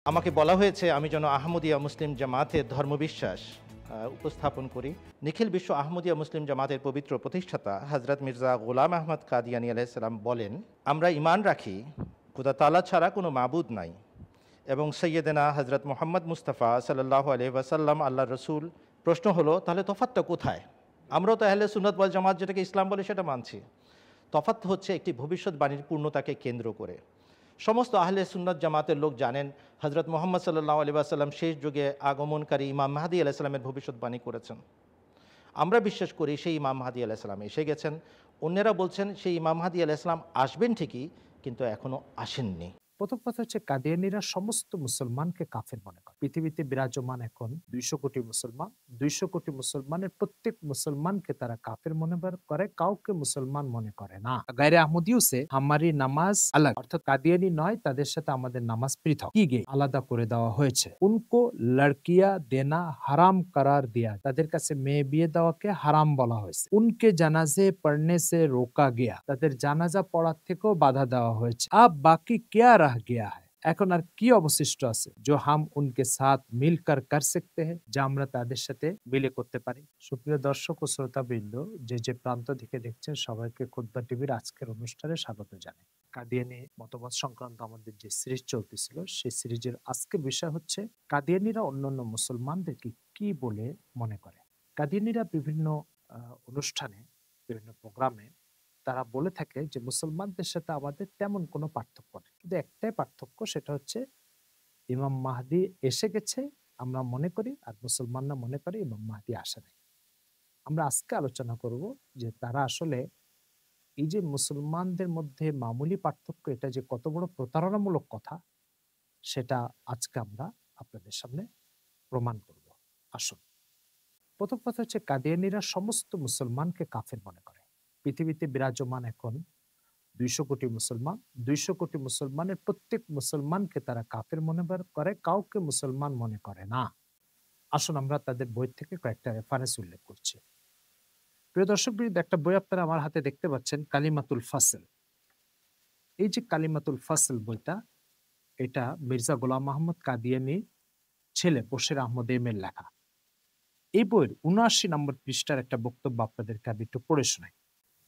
আমাকে বলা হয়েছে আমি যেন আহমদিয়া মুসলিম জামাতের ধর্মবিশ্বাস উপস্থাপন করি। নিখিল বিশ্ব আহমদিয়া মুসলিম জামাতের পবিত্র প্রতিষ্ঠাতা হযরত মির্জা গোলাম আহমদ কাদিয়ানী আলাইহিস সালাম বলেন, আমরা ঈমান রাখি খোদা তাআলা ছাড়া কোনো মাবুদ নাই এবং সাইয়্যিদানা হযরত মুহাম্মদ মুস্তাফা সাল্লাল্লাহু আলাইহি ওয়াসাল্লাম আল্লাহর রাসূল। প্রশ্ন হলো তাহলে তফাৎটা কোথায়? আমরাও তো আহলে সুন্নাত ওয়াল জামাত যেটাকে ইসলাম বলে সেটা মানছি। তফাৎ হচ্ছে একটি ভবিষ্যৎবাণীর পূর্ণতাকে কেন্দ্র করে। সমস্ত আহলে সুন্নাত জামাতের লোক জানেন হযরত মুহাম্মদ সাল্লাল্লাহু আলাইহি ওয়াসাল্লাম শেষ যুগে আগমনকারী ইমাম মাহদী আলাইহিস সালামের ভবিষ্যৎবাণী করেছেন। আমরা বিশ্বাস করি সেই ইমাম মাহদী আলাইহিস সালাম এসে গেছেন। অন্যেরা বলছেন সেই ইমাম মাহদী আলাইহিস সালাম আসবেন ঠিকই, কিন্তু এখনো আসেননি। প্রথম কথা হচ্ছে কাদিয়ানীরা সমস্ত মুসলমানকে কাফের মনে করে। পৃথিবীতে বিরাজমান এখন 200 কোটি মুসলমান। 200 কোটি মুসলমানের প্রত্যেক মুসলমানকে তারা কাফের মনে করে, কাউকে মুসলমান মনে করে না। গায়রে আহমদিও সে হামারি নামাজ আলাগ, অর্থাৎ কাদিয়ানী নয় তাদের সাথে আমাদের নামাজ পৃথক, কি গে আলাদা করে দেওয়া হয়েছে। উনকো লড়কিয়া দেনা হারাম করার দিয়া, তাদের কাছে মেয়ে বিয়ে দেওয়াকে হারাম বলা হয়েছে। উনকে জানাজে পড়নে সে রোকা গিয়া, তাদের জানাজা পড়ার থেকেও বাধা দেওয়া হয়েছে। আব বাকি क्या रह गया है, এখন আর কি অবশিষ্ট আছে, जो हम उनके साथ मिलकर कर सकते हैं, যা আমরা তাদের সাথে মিলে করতে পারি। সুপ্রিয় দর্শক ও শ্রোতাবৃন্দ, যে যে প্রান্ত থেকে দেখছেন সবাইকে খুতবা টিভির আজকের অনুষ্ঠানে স্বাগত জানাই। কাদিয়ানী মতবাদ সংক্রান্ত আমাদের যে সিরিজ চলতেছিল, সেই সিরিজের আজকের বিষয় হচ্ছে কাদিয়ানীরা অন্যান্য মুসলমানদেরকে কি বলে মনে করে। কাদিয়ানীরা বিভিন্ন অনুষ্ঠানে, বিভিন্ন প্রোগ্রামে তারা বলে থাকে যে মুসলমানদের সাথে আমাদের তেমন কোনো পার্থক্য নেই, কিন্তু একটাই পার্থক্য, সেটা হচ্ছে ইমাম মাহদী এসে গেছে আমরা মনে করি, আর মুসলমানরা মনে করে ইমাম মাহদী আসে নাই। আমরা আজকে আলোচনা করব যে তারা আসলে এই যে মুসলমানদের মধ্যে মামুলি পার্থক্য, এটা যে কত বড় প্রতারণামূলক কথা, সেটা আজকে আমরা আপনাদের সামনে প্রমাণ করব। আসুন, প্রথম কথা হচ্ছে কাদিয়ানীরা সমস্ত মুসলমানকে কাফের মনে করে। পৃথিবীতে বিরাজমান এখন 200 কোটি মুসলমান। 200 কোটি মুসলমানের প্রত্যেক মুসলমানকে তারা কাফের মনে করে, কাউকে মুসলমান মনে করে না। আসুন আমরা তাদের বই থেকে কয়েকটা রেফারেন্স উল্লেখ করছি। প্রিয় দর্শকবৃন্দ, একটা বই আপনারা আমার হাতে দেখতে পাচ্ছেন, কালিমাতুল ফাসল। এই যে কালিমাতুল ফাসল বইটা, এটা মির্জা গোলাম আহমদ কাদিয়ানী ছেলে বশির আহমদ এর লেখা। এই বইয়ের 79 নম্বর পৃষ্ঠার একটা বক্তব্য আপনাদেরকে আমি একটু পড়ে শোনাই।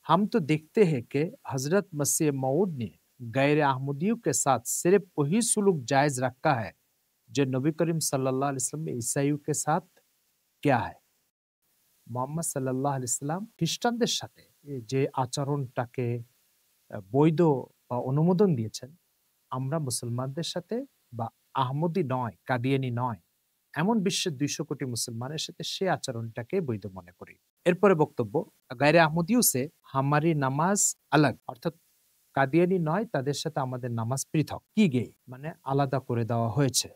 हम तो देखते हैं कि हजरत मसीह मऊद ने गैर अहमदियों के साथ सिर्फ वही सुलूक जायज रखा है जो नबी करीम सल्लल्लाहु अलैहि वसल्लम में ईसाइयों के साथ क्या है। মোহাম্মদ সাল্লাল্লাহু আলাইহি সাল্লাম খ্রিস্টানদের সাথে যে আচরণটাকে বৈধ বা অনুমোদন দিয়েছেন, আমরা মুসলমানদের সাথে বা আহমদি নয়, কাদিয়ানি নয়, এমন বিশ্বের 200 কোটি মুসলমানের সাথে সে আচরণটাকে বৈধ মনে করি। এরপরে বক্তব্য, গায়রে আহমদিও সে হামারি নামাজ আলাগ, অর্থাৎ কাদিয়ানি নয় তাদের সাথে আমাদের নামাজ পৃথক, কি গে মানে আলাদা করে দেওয়া হয়েছে।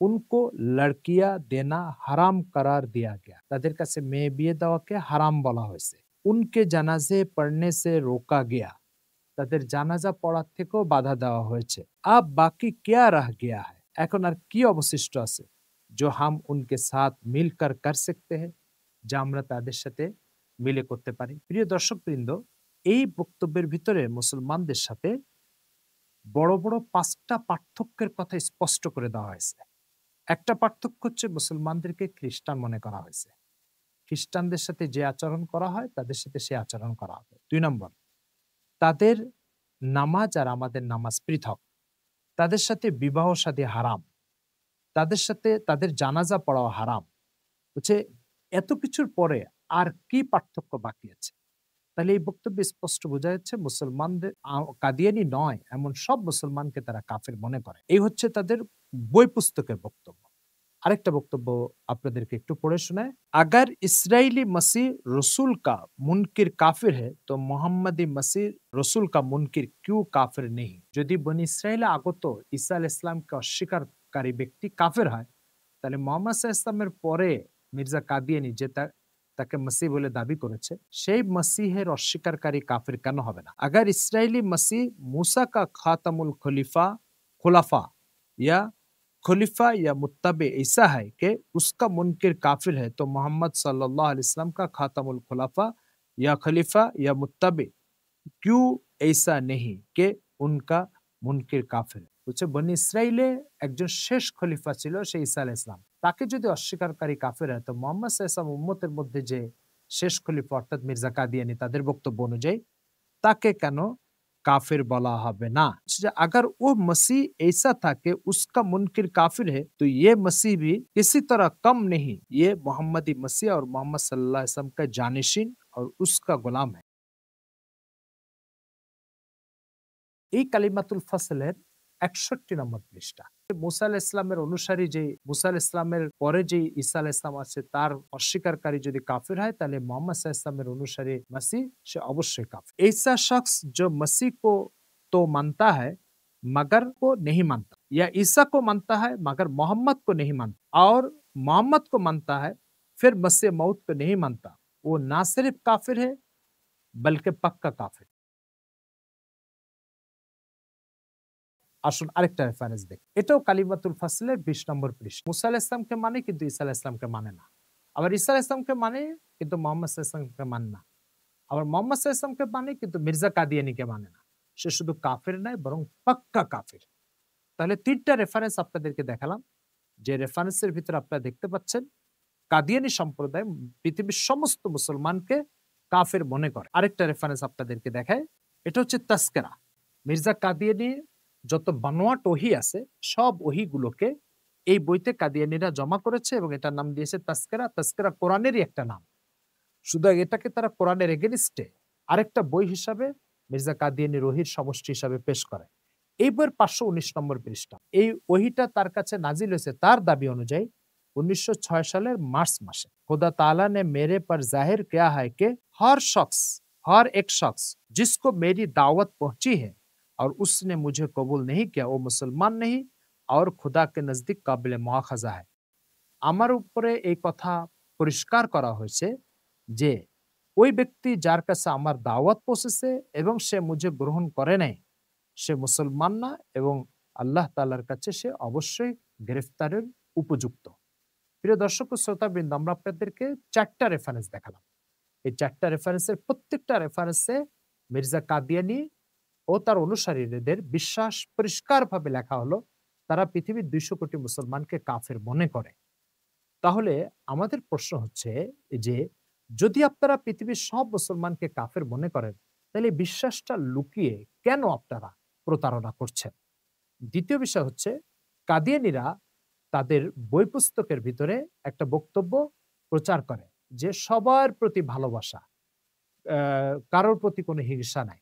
উনকো লড়কিয়া দেনা হারাম করার দিয়া গয়া, তাদের কাছে মেয়ে বিয়ে দেওয়াকে হারাম বলা হয়েছে। উনকে জানাজে পড়নে সে রোকা গিয়া, তাদের জানাজা পড়ার থেকেও বাধা দেওয়া হয়েছে। আব বাকি क्या रह गया है, এখন আর কি অবশিষ্ট আছে, जो हम उनके साथ मिलकर कर सकते हैं, যা আমরা তাদের সাথে মিলে করতে পারি। প্রিয় দর্শকবৃন্দ, এই বক্তব্যের ভিতরে মুসলমানদের সাথে বড় বড় 5টা পার্থক্যের কথা স্পষ্ট করে দেওয়া হয়েছে। একটা পার্থক্য হচ্ছে মুসলমানদেরকে খ্রিস্টান মনে করা হয়েছে। খ্রিস্টানদের সাথে যে আচরণ করা হয় তাদের সাথে সে আচরণ করা হবে। 2 নম্বর, তাদের নামাজ আর আমাদের নামাজ পৃথক, তাদের সাথে বিবাহ শাদী হারাম, তাদের সাথে তাদের জানাজা পড়াও হারাম। হচ্ছে এত কিছুর পরে আর কি পার্থক্য বাকি আছে? তাহলে এই বক্তব্যে স্পষ্ট বোঝা যাচ্ছে মুসলমানদের কাদিয়ানি নয় এমন সব মুসলমানকে তারা কাফের মনে করে। এই হচ্ছে তাদের বই পুস্তকের বক্তব্য। আরেকটা বক্তব্য আপনাদেরকে একটু পড়ে শোনায়। अगर इस्राइली मसीह रसूल का मुनकिर काफिर है तो मोहम्मदी मसीह रसूल का मुनकिर क्यों काफिर नहीं। যদি বনি ইসরায়েলে আগত ঈসা আলাইহিস সালামকে অস্বীকারী ব্যক্তি কাফের হয়, তাহলে মুহাম্মদ সাল্লাল্লাহু আলাইহি ওয়াসাল্লামের পরে মির্জা কাদিয়ানী যে তাকে মসিহ বলে দাবি করেছে, সেই মসিহের অস্বীকারী কাফের কেন হবে না। अगर इस्राइली मसीह मूसा का खातमुल खुलाफा या खलीफा या मुत्तबे ऐसा है कि उसका मुनकिर काफिर है, तो मोहम्मद सल्लल्लाहु अलैहि वसल्लम का खातमुल खुलाफा या खलीफा या मुत्तबे क्यों ऐसा नहीं कि उनका मुनकिर काफिर है। বলছে বনি ইসরাইলে একজন শেষ খলিফা ছিল, সে ঈসা আলাইহিস সালাম। তাকে যদি অস্বীকারী কাফের হয়, তো মুহাম্মদ সাল্লাল্লাহু আলাইহি ওয়াসাল্লাম উম্মতের মধ্যে যে শেষ খলিফা অর্থাৎ মির্জা কাদিয়ানী, তাদের বক্তব্য অনুযায়ী তাকে কেন काफिर बोला হবে না? अगर वो मसीह ऐसा था कि उसका मुनकिर काफिर है, तो ये मसीह भी किसी तरह कम नहीं। ये मोहम्मदी मसीह और मोहम्मद सल्लल्लाहु अलैहि वसल्लम का जानशीन और उसका गुलाम है। এই কালিমাতুল ফাসলের ৬১ নম্বর পৃষ্ঠা। মুসা আলাইহিস সালামের অনুসারী, যে মুসা আলাইহিস সালামের পরে যে ঈসা আলাইহিস সালাম আছে, তার অস্বীকারী যদি কাফির হয়, তাহলে मोहम्मद सल्लल्लाहु अलैहि वसल्लम এর অনুসারী मसीह সে অবশ্যই কাফির। ऐसा शख्स जो मसीह को तो मानता है मगर को नहीं मानता, या ईसा को मानता है मगर मोहम्मद को नहीं मानता, और मोहम्मद को मानता है फिर मसीह मौत को नहीं मानता, वो ना सिर्फ काफिर है बल्कि पक्का काफिर। আসুন আরেকটা রেফারেন্স দেখি। এটাও কালিমাতুল ফাসলের ২০ নম্বর পৃষ্ঠা। মুসা আলাইহিস সালামকে মানে কিন্তু ঈসা আলাইহিস সালামকে মানে না। আবার ঈসা আলাইহিস সালামকে মানে কিন্তু মুহাম্মদ সাল্লাল্লাহু আলাইহি ওয়াসাল্লামকে মানে না। আবার মুহাম্মদ সাল্লাল্লাহু আলাইহি ওয়াসাল্লামকে মানে কিন্তু মির্জা কাদিয়ানীকে মানে না। সে শুধু কাফির নয়, বরং পাক্কা কাফির। তাহলে ৩টা রেফারেন্স আপনাদেরকে দেখালাম। যে রেফারেন্সের ভিতরে আপনারা দেখতে পাচ্ছেন কাদিয়ানী সম্প্রদায় পৃথিবীর সমস্ত মুসলমানকে কাফের মনে করে। আরেকটা রেফারেন্স আপনাদেরকে দেখায়, এটা হচ্ছে তাসকিরা। মির্জা কাদিয়ানী যত বানোয়াট ওহী আছে, সব ওহীগুলোকে এই বইতে কাদিয়ানীরা জমা করেছে এবং এটার নাম দিয়েছে তাসকিরা। তাসকিরা কোরআনেরই একটা নাম, শুধু এটাকে তারা কোরআনের এগেইনস্টে আরেকটা বই হিসাবে মির্জা কাদিয়ানীর ওহীর সমষ্টি হিসাবে পেশ করে। এই বইয়ের ৫১৯ নম্বর পৃষ্ঠা। এই ওহীটা তার কাছে নাজিল হয়েছে তার দাবি অনুযায়ী ১৯০৬ সালের মার্চ মাসে। खुदा ताला ने मेरे पर जाहिर किया है कि हर एक शख्स जिसको मेरी दावत पहुंची है और उसने मुझे कबूल नहीं किया, वो मुसलमान नहीं और खुदा के नजदीक काबिल मुआखजा है। আমার উপরে এই কথা পরিষ্কার করা হয়েছে যে ওই ব্যক্তি যার কাছে আমার দাওয়াত পৌঁছেছে এবং সে মুঝে গ্রহণ করে নাই, সে মুসলমান না এবং আল্লাহ তাআলার কাছে সে অবশ্যই গ্রেফতারের উপযুক্ত। প্রিয় দর্শক ও শ্রোতাবৃন্দ, আমরা আপনাদেরকে ৪টা রেফারেন্স দেখালাম। এই ৪টা রেফারেন্সের প্রত্যেকটা রেফারেন্সে মির্জা কাদিয়ানী ও তার অনুসারীদের বিশ্বাস পরিষ্কারভাবে লেখা হলো, তারা পৃথিবীর ২০০ কোটি মুসলমানকে কাফের মনে করে। তাহলে আমাদের প্রশ্ন হচ্ছে যে যদি আপনারা পৃথিবীর সব মুসলমানকে কাফের মনে করেন, তাহলে বিশ্বাসটা লুকিয়ে কেন আপনারা প্রতারণা করছেন? দ্বিতীয় বিষয় হচ্ছে, কাদিয়ানীরা তাদের বই পুস্তকের ভিতরে একটা বক্তব্য প্রচার করে যে সবার প্রতি ভালোবাসা, কারোর প্রতি কোনো হিংসা নাই।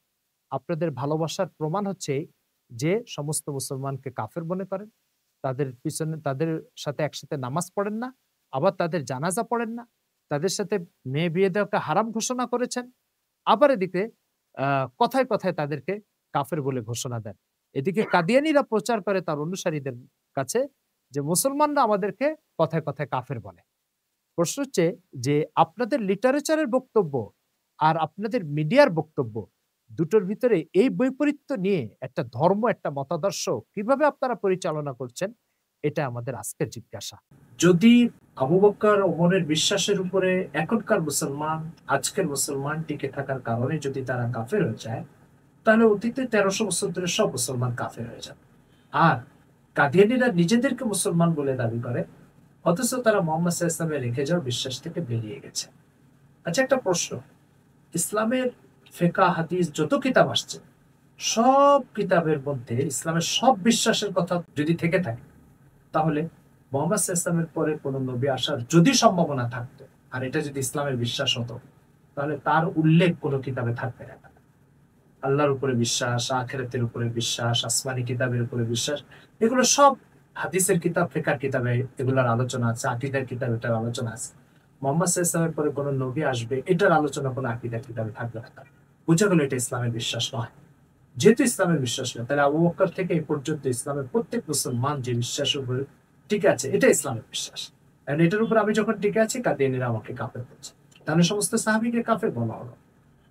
আপনাদের ভালোবাসার প্রমাণ হচ্ছে যে সমস্ত মুসলমানকে কাফের মনে করেন, তাদের পিছনে তাদের সাথে একসাথে নামাজ পড়েন না, আবার তাদের জানাজা পড়েন না, তাদের সাথে মেয়ে বিয়ে দেওয়াকে হারাম ঘোষণা করেছেন, আবার এদিকে কথায় কথায় তাদেরকে কাফের বলে ঘোষণা দেন। এদিকে কাদিয়ানীরা প্রচার করে তার অনুসারীদের কাছে যে মুসলমানরা আমাদেরকে কথায় কথায় কাফের বলে। প্রশ্ন হচ্ছে যে আপনাদের লিটারেচারের বক্তব্য আর আপনাদের মিডিয়ার বক্তব্য, দুটোর ভিতরে এই বৈপরীত্য নিয়ে একটা ধর্ম, একটা মতাদর্শ কিভাবে আপনারা পরিচালনা করছেন, এটা আমাদের আজকের জিজ্ঞাসা। যদি আবু বকর ওমরের বিশ্বাসের উপরে এখনকার মুসলমান, আজকের মুসলমান টিকে থাকার কারণে যদি তারা কাফের হয়ে যায়, তাহলে অতীতে ১৩০০ বছর ধরে সব মুসলমান কাফের হয়ে যাবে। আর কাদিয়ানীরা নিজেদেরকে মুসলমান বলে দাবি করে, অথচ তারা মুহাম্মদ সাল্লাল্লাহু আলাইহি ওয়াসাল্লামের রেখে যাওয়া বিশ্বাস থেকে বেরিয়ে গেছে। আচ্ছা, একটা প্রশ্ন, ইসলামের ফিকহ হাদিস যত কিতাব আসছে, সব কিতাবের মধ্যে ইসলামের সব বিশ্বাসের কথা যদি থেকে থাকে, তাহলে মুহাম্মদ সাল্লাল্লাহু আলাইহি ওয়াসাল্লামের পরে কোন নবী আসার যদি সম্ভাবনা থাকতো, আর এটা যদি ইসলামের বিশ্বাস হতো, তাহলে তার উল্লেখ কোনো কিতাবে থাকবে না। আল্লাহর উপরে বিশ্বাস, আখিরাতের উপরে বিশ্বাস, আসমানি কিতাবের উপরে বিশ্বাস, এগুলো সব হাদিসের কিতাব, ফিকহ কিতাবে এগুলোর আলোচনা আছে, আকীদার কিতাবে এটার আলোচনা আছে। মুহাম্মদ সাল্লাল্লাহু আলাইহি ওয়াসাল্লামের পরে কোনো নবী আসবে, এটার আলোচনা কোনো আকীদার কিতাবে থাকবে না। বুঝা গেল এটা ইসলামের বিশ্বাস নয়। যেহেতু ইসলামের বিশ্বাস নয়, তাহলে আবু বকর থেকে এই পর্যন্ত ইসলামের প্রত্যেক মুসলমান যে বিশ্বাসের উপরে টিকে আছে, এটা ইসলামের বিশ্বাস। এখন এটার উপর আমি যখন টিকে আছি, কাদিয়ানীরা আমাকে কাফের করছে, তাহলে সমস্ত সাহাবীকে কাফের বলা হলো।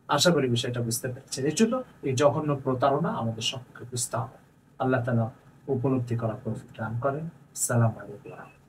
আশা করি বিষয়টা বুঝতে পেরেছেন। এর জন্য এই জঘন্য প্রতারণা আমাদের সম্পর্কে বুঝতে হবে। আল্লাহ তাআলা উপলব্ধি করার তৌফিক দান করেন। আসসালামু আলাইকুম।